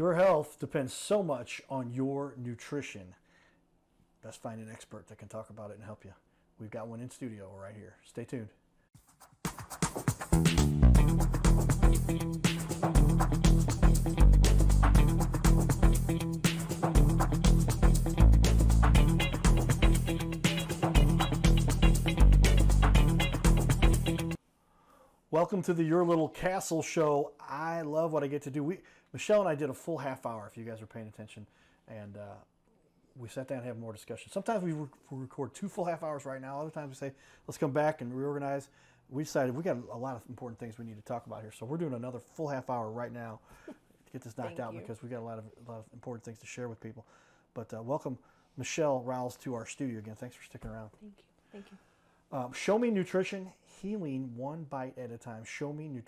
Your health depends so much on your nutrition. Best find an expert that can talk about it and help you. We've got one in studio right here. Stay tuned. Welcome to the Your Little Castle show. I love what I get to do. Michelle and I did a full half hour, if you guys are paying attention, and we sat down and had more discussion. Sometimes we record 2 full half hours right now. Other times we say, let's come back and reorganize. We decided we got a lot of important things we need to talk about here, so we're doing another full half hour right now to get this knocked out because we got a lot of important things to share with people. But welcome, Michelle Ralls, to our studio again. Thanks for sticking around. Thank you. Thank you. Show me nutrition, healing one bite at a time. Show me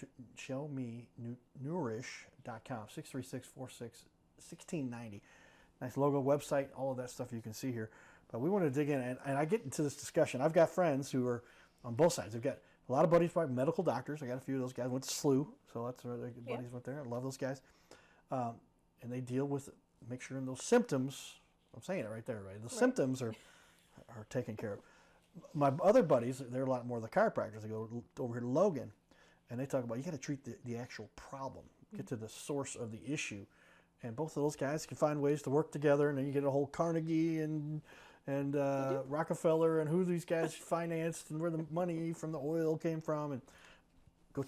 Nourish.com, 636-46-1690. Nice logo, website, all of that stuff you can see here. But we want to dig in, and I get into this discussion. I've got friends who are on both sides. I've got a lot of buddies, probably medical doctors. I got a few of those guys. Went to SLU, so that's where their buddies went there. I love those guys. And they deal with, make sure in those symptoms, I'm saying it right there, right? The symptoms are taken care of. My other buddies, they're a lot more the chiropractors. They go over here to Logan, and they talk about you got to treat the actual problem, get to the source of the issue, and both of those guys can find ways to work together. And then you get a whole Carnegie and Rockefeller and who these guys financed and where the money from the oil came from, and go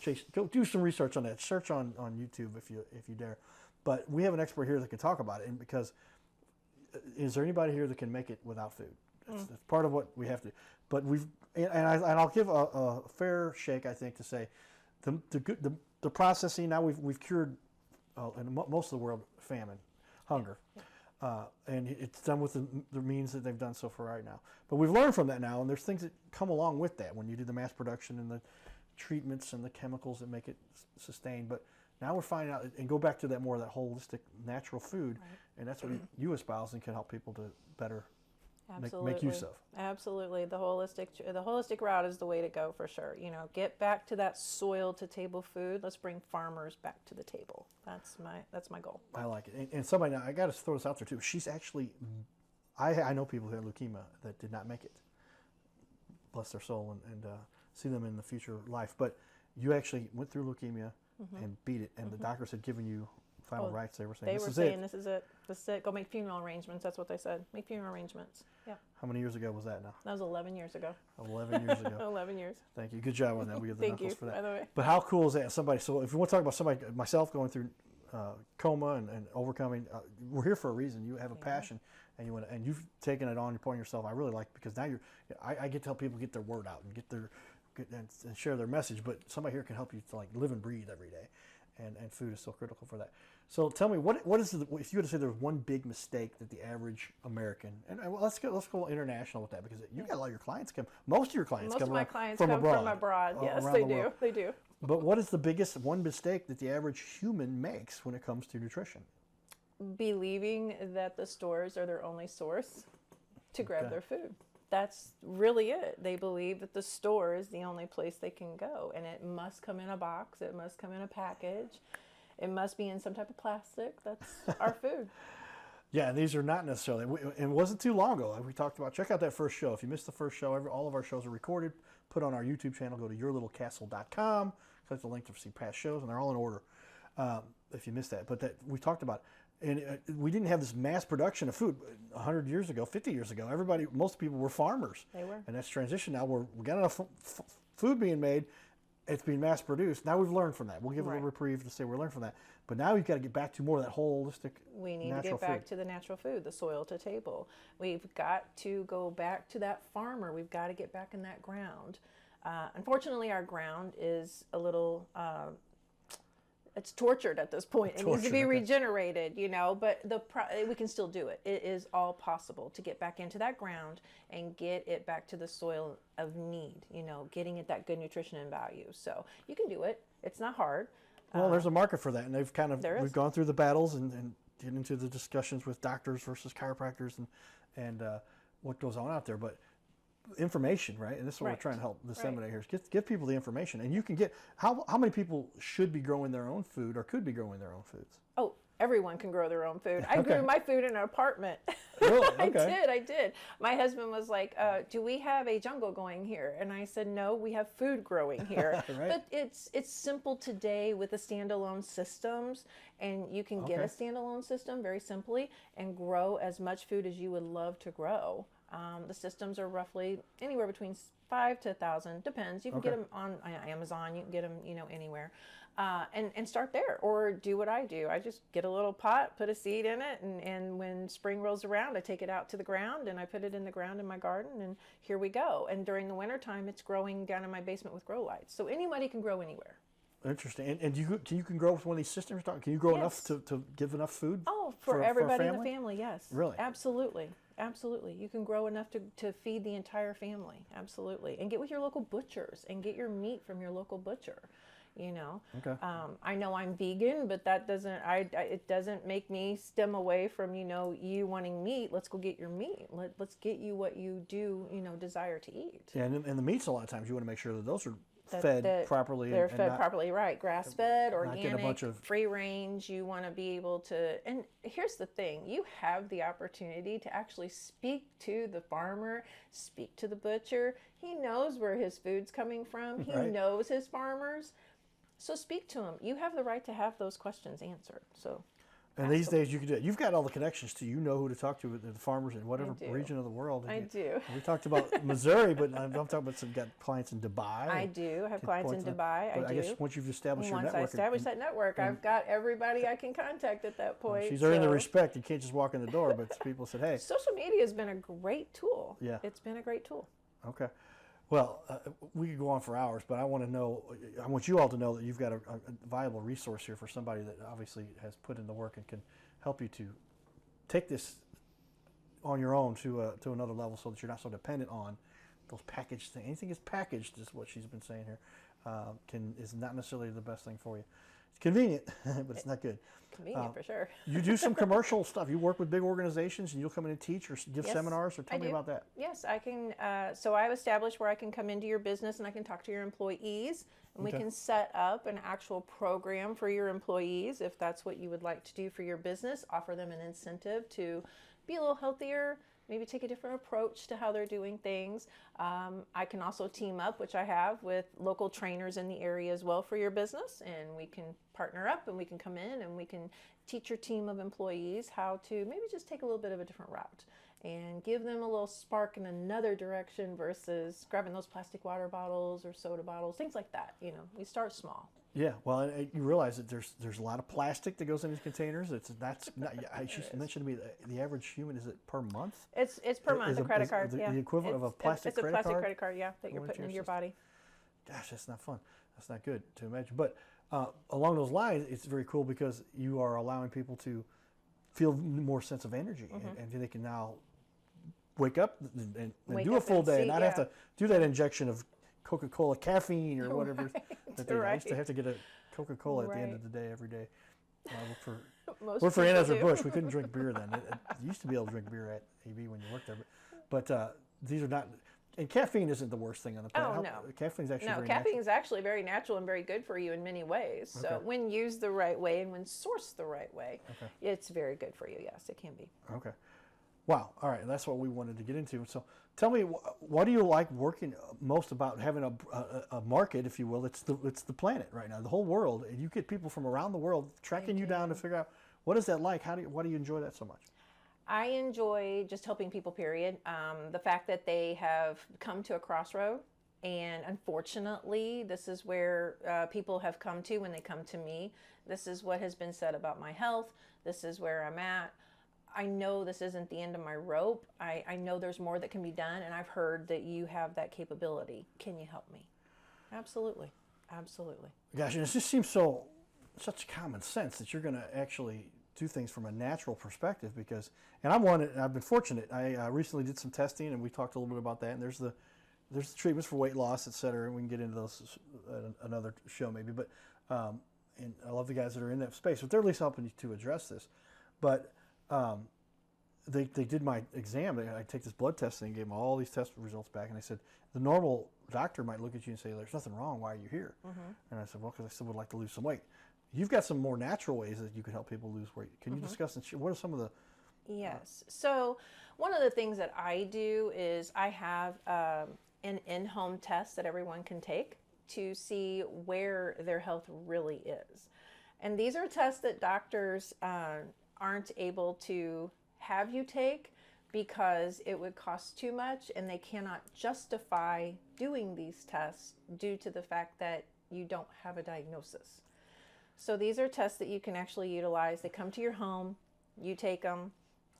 do some research on that. Search on YouTube if you dare. But we have an expert here that can talk about it, and because is there anybody here that can make it without food? It's part of what we have to do. But I'll give a fair shake, I think, to say the processing. Now we've cured in most of the world famine, hunger, and it's done with the means that they've done so for right now. But we've learned from that now, and there's things that come along with that when you do the mass production and the treatments and the chemicals that make it sustain. But now we're finding out and go back to that more of that holistic natural food, and that's what you espouse and can help people to better. Make use of. Absolutely. The holistic route is the way to go for sure. You know, get back to that soil to table food. Let's bring farmers back to the table. That's my goal. I like it. And somebody, now I got to throw this out there too. She's actually, I know people who had leukemia that did not make it. Bless their soul and see them in the future life. But you actually went through leukemia and beat it, and the doctors had given you final rights. They were saying, this is it. Go make funeral arrangements. That's what they said. Make funeral arrangements. Yeah. How many years ago was that now? That was 11 years ago. 11 years ago. 11 years. Thank you. Good job on that. We give the knuckles for that. By the way. But how cool is that? So if you want to talk about somebody, myself going through coma and overcoming, we're here for a reason. You have a passion, and you've taken it on upon yourself. I really like, because now I get to help people get their word out and and share their message. But somebody here can help you to live and breathe every day. And food is so critical for that. So tell me, what is if you were to say there's one big mistake that the average American, and let's go international with that, because you got a lot of your clients most of your clients come from abroad. Yes, they do. They do. But what is the biggest one mistake that the average human makes when it comes to nutrition? Believing that the stores are their only source to grab their food. That's really it. They believe that the store is the only place they can go, and it must come in a box. It must come in a package. It must be in some type of plastic. That's our food. Yeah, and these are not necessarily. It wasn't too long ago. Like we talked about. Check out that first show. If you missed the first show, all of our shows are recorded, put on our YouTube channel. Go to yourlittlecastle.com. Click the link to see past shows, and they're all in order. If you missed that, but that we talked about. And we didn't have this mass production of food 100 years ago, 50 years ago. Most people were farmers. They were. And that's transition now. We got enough food being made. It's being mass produced. Now we've learned from that. We'll give a little reprieve to say we learned from that. But now we've got to get back to more of that holistic We need to get back to the natural food, the soil to table. We've got to go back to that farmer. We've got to get back in that ground. Unfortunately, our ground is a little... it's tortured at this point. It needs to be regenerated, but we can still do it. It is all possible to get back into that ground and get it back to the soil of need, getting it that good nutrition and value. So you can do it. It's not hard. Well, there's a market for that, and we've gone through the battles and get into the discussions with doctors versus chiropractors and what goes on out there. But information, right? And this is what we're trying to help disseminate here. Is give people the information, and you can get how many people should be growing their own food or could be growing their own foods? Oh, everyone can grow their own food. I grew my food in an apartment. Really? Okay. I did. My husband was like, do we have a jungle going here? And I said, no, we have food growing here. Right. But it's simple today with the standalone systems, and you can get a standalone system very simply and grow as much food as you would love to grow. The systems are roughly anywhere between 5 to 1,000, depends. You can get them on Amazon, you can get them, anywhere. And start there, or do what I do. I just get a little pot, put a seed in it, and when spring rolls around, I take it out to the ground and I put it in the ground in my garden, and here we go. And during the wintertime, it's growing down in my basement with grow lights. So anybody can grow anywhere. Interesting. And you can grow with one of these systems? Can you grow enough to give enough food? Oh, for everybody a in the family, yes. Really? Absolutely. Absolutely. You can grow enough to feed the entire family. Absolutely. And get with your local butchers and get your meat from your local butcher. Okay. I know I'm vegan, but that doesn't it doesn't make me stem away from you wanting meat. Let's go get your meat. Let's get you what you do desire to eat. Yeah, and the meats, a lot of times you want to make sure that those are fed properly. They're fed properly, right? Grass fed, not get a bunch organic, of free range. You want to be able to. And here's the thing: you have the opportunity to actually speak to the farmer, speak to the butcher. He knows where his food's coming from. He Right. knows his farmers. So speak to him. You have the right to have those questions answered. So, and these days you can do it. You've got all the connections to who to talk to with the farmers in whatever do. region of the world. I do. We talked about Missouri, but I'm talking about some got clients in Dubai. I do have clients in Dubai. But I guess once you've established your network, Once I establish that network, I've got everybody I can contact at that point. she's earned the respect. You can't just walk in the door. But people said, "Hey, social media has been a great tool. Yeah. It's been a great tool. okay." Well, we could go on for hours, but I want you all to know that you've got a viable resource here for somebody that obviously has put in the work and can help you to take this on your own to another level, so that you're not so dependent on those packaged things. Anything that's packaged, is what she's been saying here, is not necessarily the best thing for you. It's convenient, but it's not good. Convenient for sure. You do some commercial stuff. You work with big organizations, and you'll come in and teach or give Yes, seminars. Or tell I me do. about that. Yes, I can. So I've established where I can come into your business and I can talk to your employees, and we can set up an actual program for your employees if that's what you would like to do for your business. Offer them an incentive to be a little healthier, maybe take a different approach to how they're doing things. I can also team up, which I have, with local trainers in the area as well for your business, and we can partner up and we can come in and we can teach your team of employees how to maybe just take a little bit of a different route and give them a little spark in another direction versus grabbing those plastic water bottles or soda bottles, things like that. We start small. Yeah, well, and you realize that there's a lot of plastic that goes in these containers. That's not. She mentioned to me the average human, is it per month? It's per month. A credit card, the yeah. equivalent of a plastic credit card. It's a plastic credit card, yeah, that you're Going into putting your into your system. body. Gosh, that's not fun. That's not good to imagine. But along those lines, it's very cool because you are allowing people to feel more sense of energy, and they can now wake up and do a full day, and not have to do that injection of Coca-Cola caffeine or whatever. That they, I used to have to get a Coca-Cola at the end of the day every day. I worked for Anheuser-Busch. We couldn't drink beer then. You used to be able to drink beer at AB when you worked there, but these are not. And caffeine isn't the worst thing on the planet. Oh, no. Caffeine is actually very caffeine natural. is actually very natural and very good for you in many ways. So when used the right way and when sourced the right way, it's very good for you. Yes, it can be. Okay. Wow. All right. That's what we wanted to get into. So tell me, what do you like working most about having a market, if you will? It's the planet right now, the whole world. And you get people from around the world tracking you down to figure out, what is that like? Why do you enjoy that so much? I enjoy just helping people, period. The fact that they have come to a crossroad, and unfortunately, this is where people have come to when they come to me. This is what has been said about my health. This is where I'm at. I know this isn't the end of my rope. I know there's more that can be done, and I've heard that you have that capability. Can you help me? Absolutely. Absolutely. Gosh, and it just seems such common sense that you're going to actually do things from a natural perspective, and I've been fortunate. I recently did some testing, and we talked a little bit about that, and there's the treatments for weight loss, et cetera, and we can get into those another show maybe, but and I love the guys that are in that space, but they're at least helping you to address this. But they did my exam. I take this blood test and gave them all these test results back, and I said, the normal doctor might look at you and say, there's nothing wrong, why are you here? And I said, well, because I still would like to lose some weight. You've got some more natural ways that you could help people lose weight. Can you discuss and what are some of the? Yes. So one of the things that I do is I have an in-home test that everyone can take to see where their health really is. And these are tests that doctors aren't able to have you take because it would cost too much, and they cannot justify doing these tests due to the fact that you don't have a diagnosis. So these are tests that you can actually utilize. They come to your home, you take them.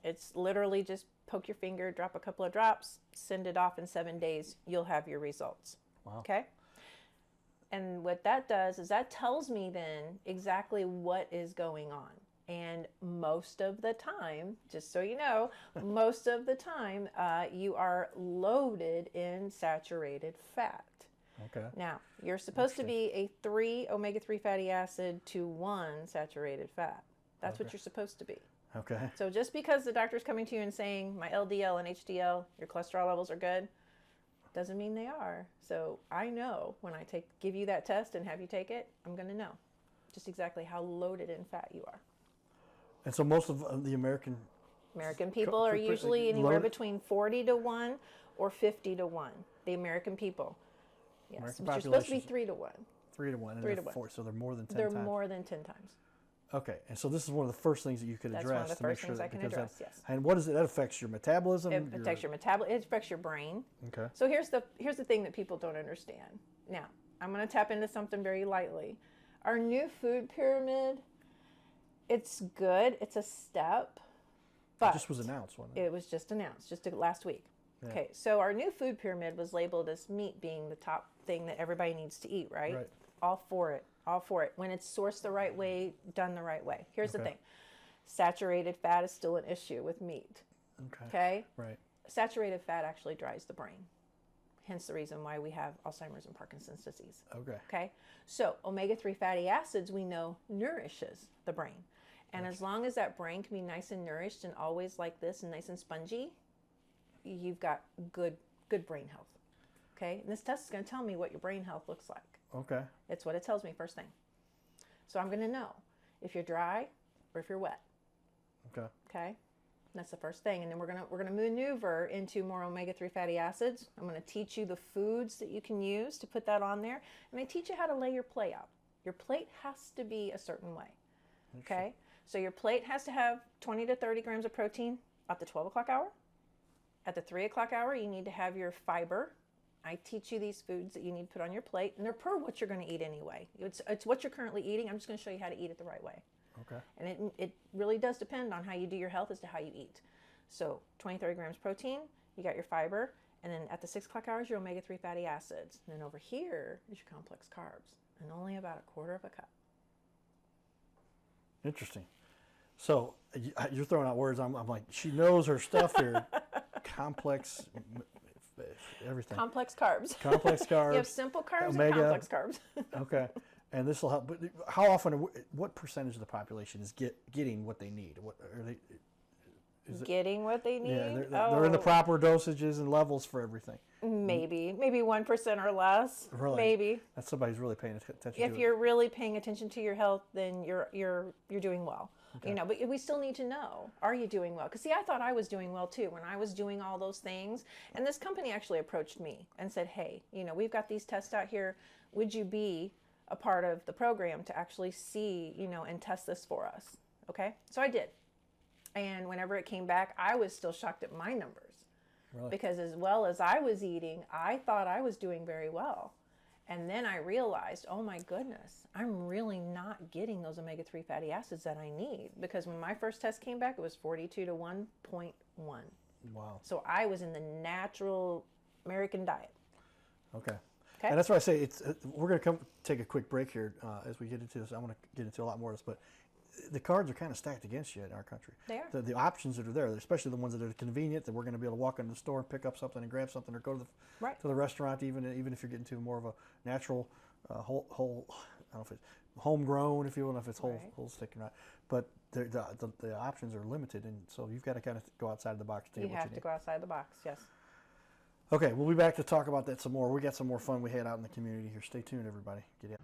It's literally just poke your finger, drop a couple of drops, send it off in 7 days. You'll have your results. Wow. Okay? And what that does is that tells me then exactly what is going on. And most of the time, just so you know, most of the time you are loaded in saturated fat. Okay. Now, you're supposed to be a 3 omega-3 fatty acid to 1 saturated fat. That's what you're supposed to be. Okay. So just because the doctor's coming to you and saying my LDL and HDL, your cholesterol levels are good, doesn't mean they are. So I know when I give you that test and have you take it, I'm going to know just exactly how loaded in fat you are. And so most of the American people are usually anywhere between 40 to 1 or 50 to 1. The American people. Yes, American but you're supposed to be population's 3 to 1. 3 to 1. And 3 they're to 1. 4, so they're more than 10 They're times. more than 10 times. Okay, and so this is one of the first things that you could That's address one of the to make first sure things that I can because address, that, yes. And what is it? That affects your metabolism. It affects your metabolism. It affects your brain. Okay. So here's the thing that people don't understand. Now, I'm going to tap into something very lightly. Our new food pyramid, it's good. It's a step. But it just was announced, wasn't it? It was just announced, just last week. Yeah. Okay, so our new food pyramid was labeled as meat being the top thing that everybody needs to eat, right? Right. All for it. All for it. When it's sourced the right way, done the right way. Here's the Okay. thing. Saturated fat is still an issue with meat. Okay? Right. Saturated fat actually dries the brain. Hence the reason why we have Alzheimer's and Parkinson's disease. Okay. Okay? So omega-3 fatty acids we know nourishes the brain. And as long as that brain can be nice and nourished and always like this and nice and spongy, you've got good brain health. Okay? And this test is going to tell me what your brain health looks like. Okay. It's what it tells me first thing. So I'm going to know if you're dry or if you're wet. Okay. Okay? That's the first thing. And then we're gonna maneuver into more omega-3 fatty acids. I'm going to teach you the foods that you can use to put that on there. And I teach you how to lay your plate out. Your plate has to be a certain way. Okay? So your plate has to have 20 to 30 grams of protein at the 12 o'clock hour. At the 3 o'clock hour, you need to have your fiber. I teach you these foods that you need to put on your plate, and they're per what you're going to eat anyway. It's what you're currently eating. I'm just going to show you how to eat it the right way. Okay. And it really does depend on how you do your health as to how you eat. So 20, 30 grams protein, you got your fiber, and then at the 6 o'clock hours, your omega-3 fatty acids. And then over here is your complex carbs, and only about a quarter of a cup. Interesting. So you're throwing out words. I'm like, she knows her stuff here. Complex, everything. Complex carbs. Complex carbs. You have simple carbs omega. and complex carbs. Okay. And this will help. But how often, what percentage of the population is getting what they need? What are they? Getting what they need? Yeah, they're in the proper dosages and levels for everything. Maybe 1% or less. Really? Maybe. That's somebody's really paying attention to If you're really paying attention to your health, then you're doing well. Okay. You know, but we still need to know, are you doing well? Because see, I thought I was doing well too when I was doing all those things. And this company actually approached me and said, hey, you know, we've got these tests out here. Would you be a part of the program to actually see, you know, and test this for us? Okay. So I did. And whenever it came back, I was still shocked at my numbers. Really? Because as well as I was eating, I thought I was doing very well. And then I realized, oh my goodness, I'm really not getting those omega-3 fatty acids that I need. Because when my first test came back, it was 42 to 1.1. Wow. So I was in the natural American diet. Okay. Okay. And that's why I say we're going to take a quick break here as we get into this. I want to get into a lot more of this, but the cards are kind of stacked against you in our country. They are. The options that are there, especially the ones that are convenient, that we're going to be able to walk into the store and pick up something and grab something, or go to the restaurant, even if you're getting to more of a natural, whole I don't know if it's homegrown, if you will, if it's whole stick or not. But the options are limited, and so you've got to kind of go outside the box to get what you need. You have to go outside the box, yes. Okay, we'll be back to talk about that some more. We got some more fun we had out in the community here. Stay tuned, everybody. Get in.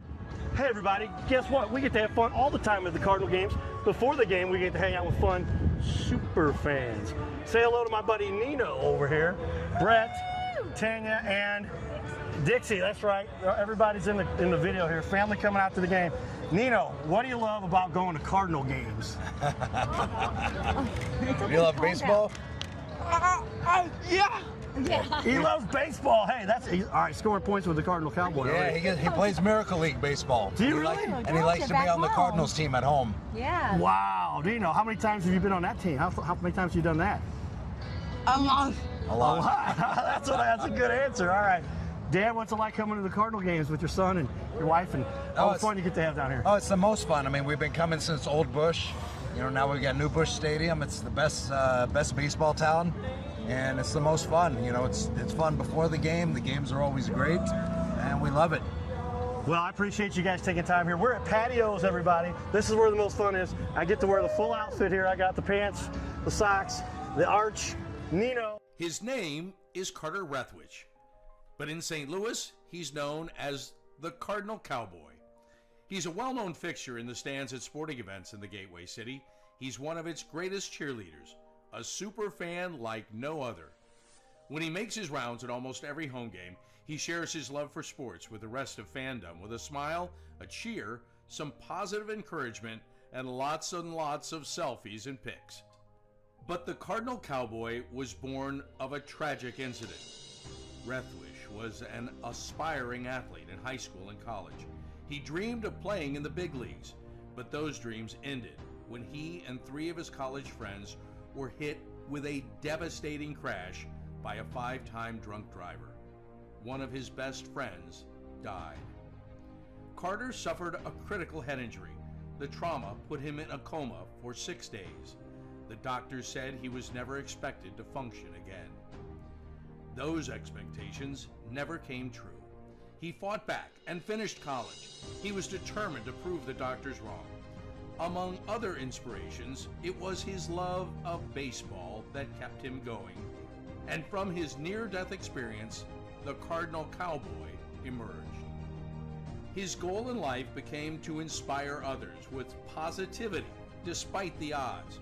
Hey everybody, guess what? We get to have fun all the time at the Cardinal games. Before the game, we get to hang out with fun super fans. Say hello to my buddy Nino over here, Brett, Tanya, and Dixie. That's right. Everybody's in the video here. Family coming out to the game. Nino, what do you love about going to Cardinal games? Do you love baseball? Yeah. Yeah. He loves baseball. Hey, all right. Scoring points with the Cardinal Cowboy. Yeah, he plays Miracle League baseball. Do you really? And he likes to be on the Cardinals team at home. Yeah. Wow. Do you know how many times have you been on that team? How many times have you done that? A lot. A lot. That's a good answer. All right. Dad, what's it like coming to the Cardinal games with your son and your wife and all the fun you get to have down here? Oh, it's the most fun. I mean, we've been coming since Old Bush. You know, now we've got New Bush Stadium. It's the best baseball town, and it's the most fun. You know, it's fun before the game. The games are always great, and we love it. Well, I appreciate you guys taking time here. We're at Patios, everybody. This is where the most fun is. I get to wear the full outfit here. I got the pants, the socks, the arch, Nino. His name is Carter Rethwich, but in St. Louis, he's known as the Cardinal Cowboy. He's a well-known fixture in the stands at sporting events in the Gateway City. He's one of its greatest cheerleaders, a super fan like no other. When he makes his rounds at almost every home game, he shares his love for sports with the rest of fandom with a smile, a cheer, some positive encouragement, and lots and lots of selfies and pics. But the Cardinal Cowboy was born of a tragic incident. Rethwich was an aspiring athlete in high school and college. He dreamed of playing in the big leagues, but those dreams ended when he and 3 of his college friends were hit with a devastating crash by a 5-time drunk driver. One of his best friends died. Carter suffered a critical head injury. The trauma put him in a coma for 6 days. The doctors said he was never expected to function again. Those expectations never came true. He fought back and finished college. He was determined to prove the doctors wrong. Among other inspirations, it was his love of baseball that kept him going. And from his near-death experience, the Cardinal Cowboy emerged. His goal in life became to inspire others with positivity despite the odds,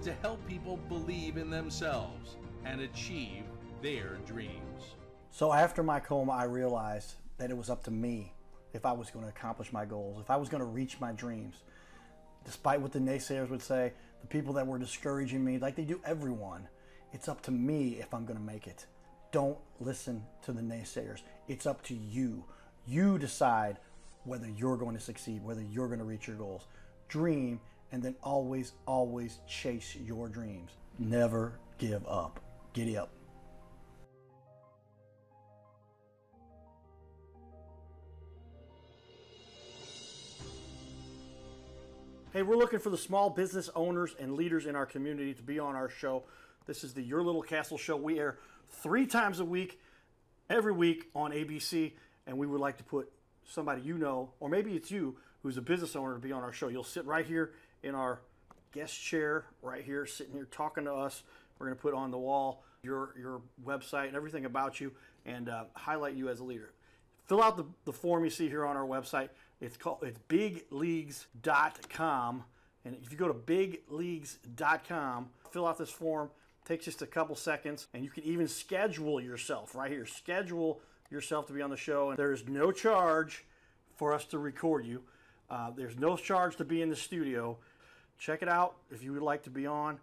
to help people believe in themselves and achieve their dreams. So after my coma, I realized that it was up to me if I was going to accomplish my goals, if I was going to reach my dreams. Despite what the naysayers would say, the people that were discouraging me, like they do everyone, it's up to me if I'm going to make it. Don't listen to the naysayers. It's up to you. You decide whether you're going to succeed, whether you're going to reach your goals. Dream, and then always, always chase your dreams. Never give up. Giddy up. Hey, we're looking for the small business owners and leaders in our community to be on our show. This is the Your Little Castle show. We air 3 times a week, every week on ABC, and we would like to put somebody you know, or maybe it's you, who's a business owner to be on our show. You'll sit right here in our guest chair, right here, sitting here talking to us. We're going to put on the wall your website and everything about you and highlight you as a leader. Fill out the form you see here on our website. It's bigleagues.com, and if you go to bigleagues.com, fill out this form. Takes just a couple seconds, and you can even schedule yourself right here. Schedule yourself to be on the show, and there is no charge for us to record you. There's no charge to be in the studio. Check it out if you would like to be on.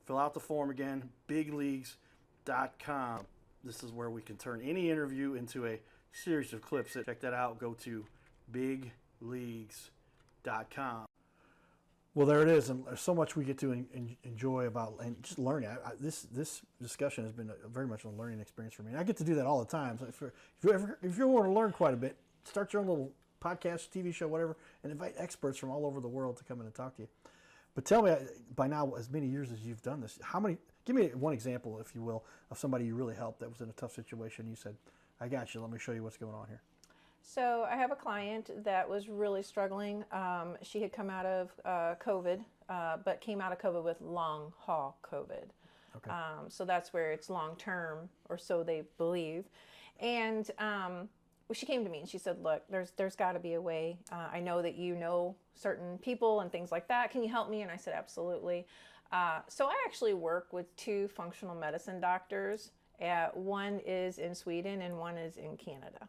Fill out the form again, bigleagues.com. This is where we can turn any interview into a series of clips. Check that out. Go to bigleagues.com. Well, there it is, and there's so much we get to enjoy about and just learning. This discussion has been very much a learning experience for me. And I get to do that all the time. So if you want to learn quite a bit, start your own little podcast, TV show, whatever, and invite experts from all over the world to come in and talk to you. But tell me, by now, as many years as you've done this, give me one example, if you will, of somebody you really helped that was in a tough situation. You said, I got you. Let me show you what's going on here. So I have a client that was really struggling. She had come out of COVID, but came out of COVID with long haul COVID. Okay. So that's where it's long term, or so they believe. And she came to me and she said, look, there's got to be a way. I know that you know certain people and things like that. Can you help me? And I said, absolutely. So I actually work with 2 functional medicine doctors. One is in Sweden and one is in Canada.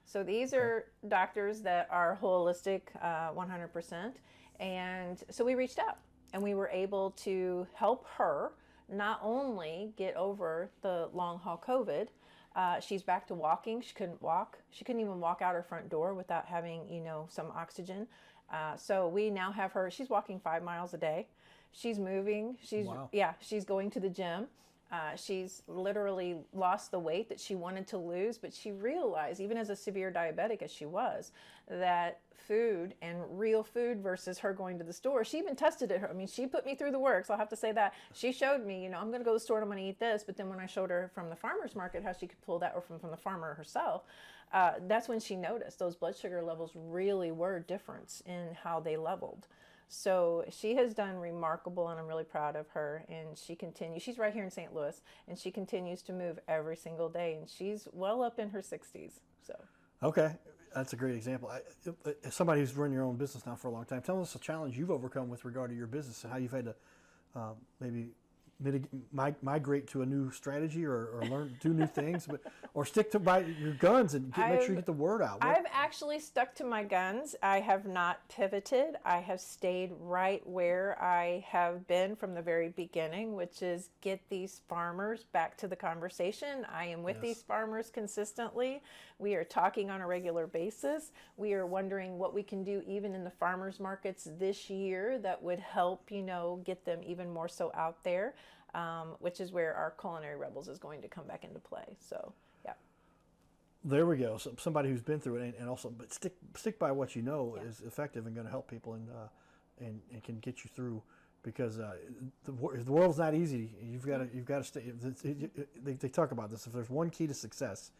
So these are doctors that are holistic 100%. And so we reached out and we were able to help her not only get over the long haul COVID. She's back to walking. She couldn't walk. She couldn't even walk out her front door without having, some oxygen. So we now have her. She's walking 5 miles a day. She's moving. She's going to the gym. She's literally lost the weight that she wanted to lose, but she realized, even as a severe diabetic as she was, that food and real food versus her going to the store. She even tested it. I mean, she put me through the work, so I'll have to say that. She showed me, I'm going to go to the store and I'm going to eat this, but then when I showed her from the farmer's market how she could pull that, or from the farmer herself, that's when she noticed those blood sugar levels really were different in how they leveled. So she has done remarkable, and I'm really proud of her. And she continues. She's right here in St. Louis, and she continues to move every single day. And she's well up in her 60s. So. Okay, that's a great example. As somebody who's run your own business now for a long time, tell us a challenge you've overcome with regard to your business and how you've had to maybe migrate to a new strategy or learn do new things, or stick to by your guns and make sure you get the word out. I've actually stuck to my guns. I have not pivoted. I have stayed right where I have been from the very beginning, which is get these farmers back to the conversation. I am with these farmers consistently. We are talking on a regular basis. We are wondering what we can do even in the farmers markets this year that would help, get them even more so out there. Which is where our Culinary Rebels is going to come back into play. So, yeah. There we go. So somebody who's been through it, and also, but stick by what you know is effective and going to help people, and can get you through, because the world's not easy. You've got to stay. They talk about this. If there's one key to success,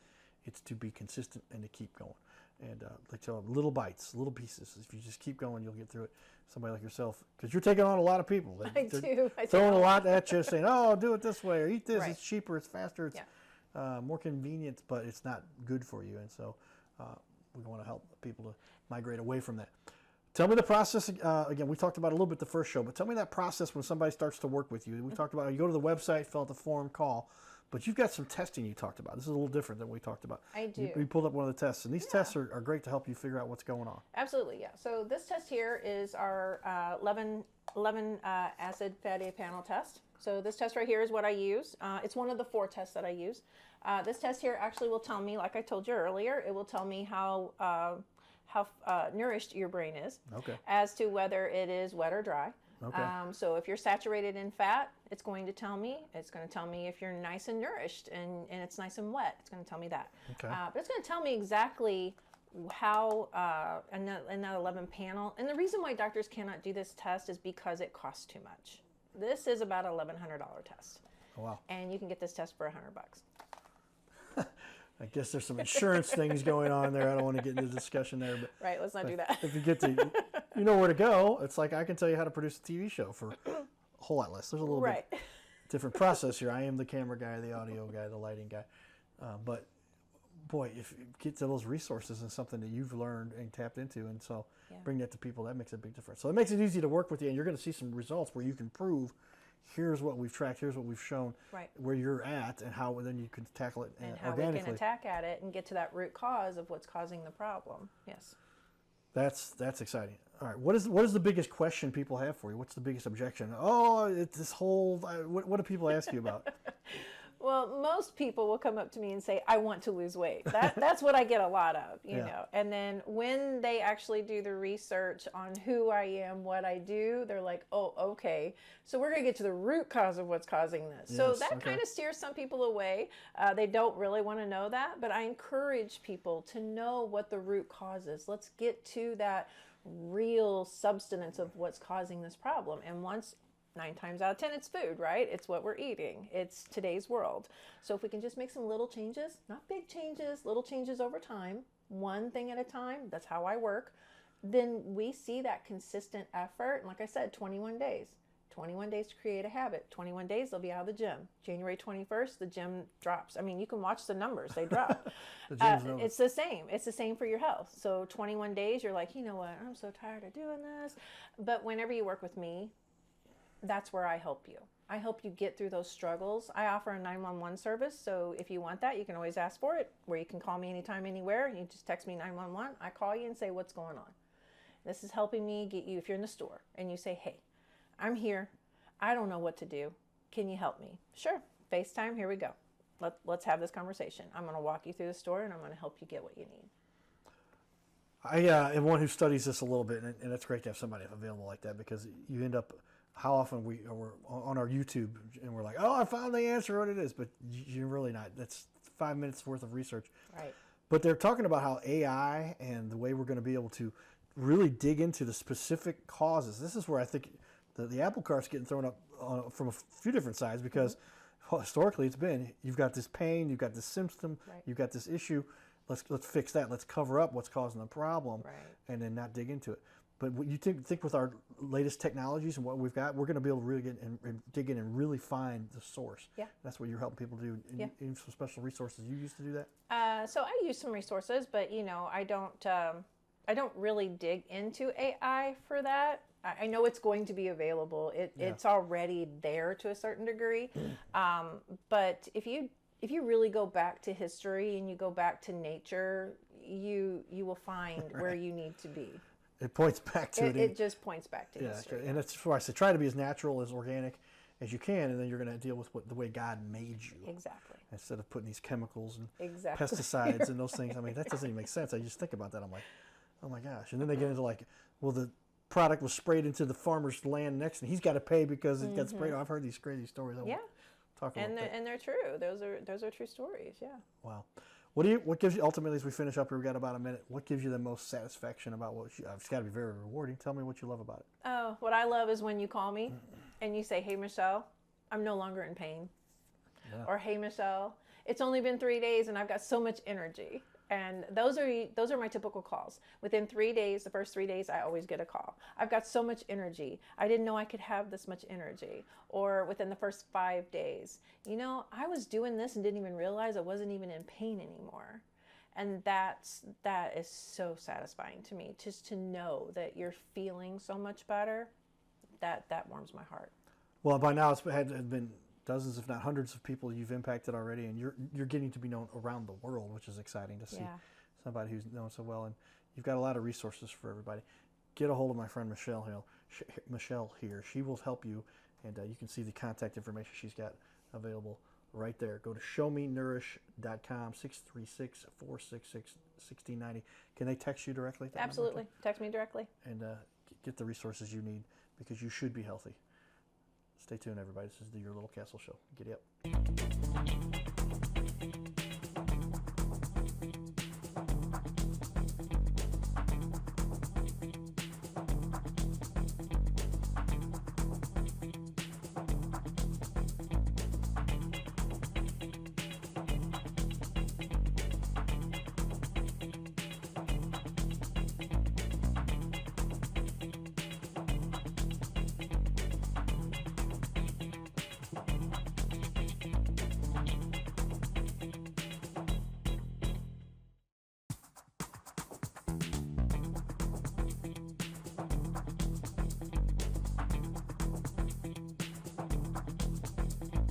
it's to be consistent and to keep going. And they tell them little bites, little pieces. If you just keep going, you'll get through it. Somebody like yourself, because you're taking on a lot of people. They're throwing a lot at you, saying, "Oh, do it this way, or eat this. Right. It's cheaper, it's faster, it's more convenient, but it's not good for you." And so we want to help people to migrate away from that. Tell me the process. Again, we talked about it a little bit the first show, but tell me that process when somebody starts to work with you. We talked about you go to the website, fill out the form, call. But you've got some testing you talked about. This is a little different than we talked about. I do. You pulled up one of the tests, and these tests are great to help you figure out what's going on. Absolutely, yeah. So this test here is our 11 acid fatty panel test. So this test right here is what I use. It's one of the 4 tests that I use. This test here actually will tell me, like I told you earlier, it will tell me how nourished your brain is, as to whether it is wet or dry. Okay. So if you're saturated in fat, it's going to tell me. It's going to tell me if you're nice and nourished and it's nice and wet. It's going to tell me that. Okay. But it's going to tell me exactly how in that 11 panel. And the reason why doctors cannot do this test is because it costs too much. This is about a $1,100 test. Oh, wow. And you can get this test for $100. I guess there's some insurance things going on there. I don't want to get into the discussion there, but right, let's not do that. If you get to, you know where to go. It's like I can tell you how to produce a TV show for a whole lot less. There's a little bit different process here. I am the camera guy, the audio guy, the lighting guy. But boy, if you get to those resources and something that you've learned and tapped into, and so bring that to people, that makes a big difference. So it makes it easy to work with you, and you're going to see some results where you can prove, here's what we've tracked, here's what we've shown, where you're at, and how then you can tackle it and how organically. we can attack at it and get to that root cause of what's causing the problem. Yes. That's exciting. All right, what is the biggest question people have for you? What's the biggest objection? Oh, it's this whole. What do people ask you about? Well, most people will come up to me and say, I want to lose weight. That's what I get a lot of, you know. And then when they actually do the research on who I am, what I do, they're like, oh, okay. So we're going to get to the root cause of what's causing this. So that kind of steers some people away. They don't really want to know that, but I encourage people to know what the root cause is. Let's get to that real substance of what's causing this problem. And 9 times out of 10, it's food, right? It's what we're eating. It's today's world. So if we can just make some little changes, not big changes, little changes over time, one thing at a time, that's how I work, then we see that consistent effort. And like I said, 21 days. 21 days to create a habit. 21 days, they'll be out of the gym. January 21st, the gym drops. I mean, you can watch the numbers, they drop. The gym's over. It's the same. It's the same for your health. So 21 days, you're like, you know what, I'm so tired of doing this. But whenever you work with me, that's where I help you. I help you get through those struggles. I offer a 911 service, so if you want that, you can always ask for it, where you can call me anytime, anywhere. You just text me 911. I call you and say, what's going on? This is helping me get you, if you're in the store, and you say, hey, I'm here. I don't know what to do. Can you help me? Sure. FaceTime, here we go. Let's have this conversation. I'm going to walk you through the store, and I'm going to help you get what you need. I am one who studies this a little bit, and it's great to have somebody available like that, because you end up, how often we're on our YouTube and we're like, oh, I found the answer, what it is, but you're really not. That's 5 minutes worth of research. Right. But they're talking about how AI and the way we're going to be able to really dig into the specific causes. This is where I think the apple cart's getting thrown up from a few different sides, because historically it's been, you've got this pain, you've got this symptom, Right. you've got this issue. Let's fix that. Let's cover up what's causing the problem, Right. and then not dig into it. But what you think with our latest technologies and what we've got, we're going to be able to really get and dig in and really find the source. Yeah. That's what you're helping people do. And Yeah. even some special resources. You used to do that? So I use some resources, but I don't really dig into AI for that. I know it's going to be available. It's already there to a certain degree. But if you really go back to history and you go back to nature, you will find where you need to be. It points back to it. It just points back to history. And that's why I say try to be as natural, as organic as you can, and then you're going to deal with the way God made you. Exactly. Instead of putting these chemicals and Exactly. pesticides and those things. I mean, that doesn't even make sense. I just think about that. I'm like, oh my gosh. And then they get into like, well, the product was sprayed into the farmer's land next, and he's got to pay because it got sprayed. I've heard these crazy stories. Yeah. Talk about that. And they're true. Those are true stories. Yeah. Wow. What gives you, ultimately, as we finish up here, we've got about a minute, what gives you the most satisfaction about it's got to be very rewarding. Tell me what you love about it. Oh, what I love is when you call me and you say, hey, Michelle, I'm no longer in pain. Yeah. Or, hey, Michelle, it's only been 3 days and I've got so much energy. And those are my typical calls. Within 3 days, the first 3 days, I always get a call. I've got so much energy. I didn't know I could have this much energy. Or within the first 5 days, I was doing this and didn't even realize I wasn't even in pain anymore. And that is so satisfying to me, just to know that you're feeling so much better. That warms my heart. Well, by now it's had been dozens, if not hundreds, of people you've impacted already, and you're getting to be known around the world, which is exciting to see. Somebody who's known so well, and you've got a lot of resources for everybody. Get a hold of my friend Michelle here. She will help you, and you can see the contact information she's got available right there. Go to showmenourish.com, 636-466-1690. Can they text you directly? Absolutely. Text me directly. And get the resources you need, because you should be healthy. Stay tuned, everybody. This is the Your Little Castle Show. Giddy up.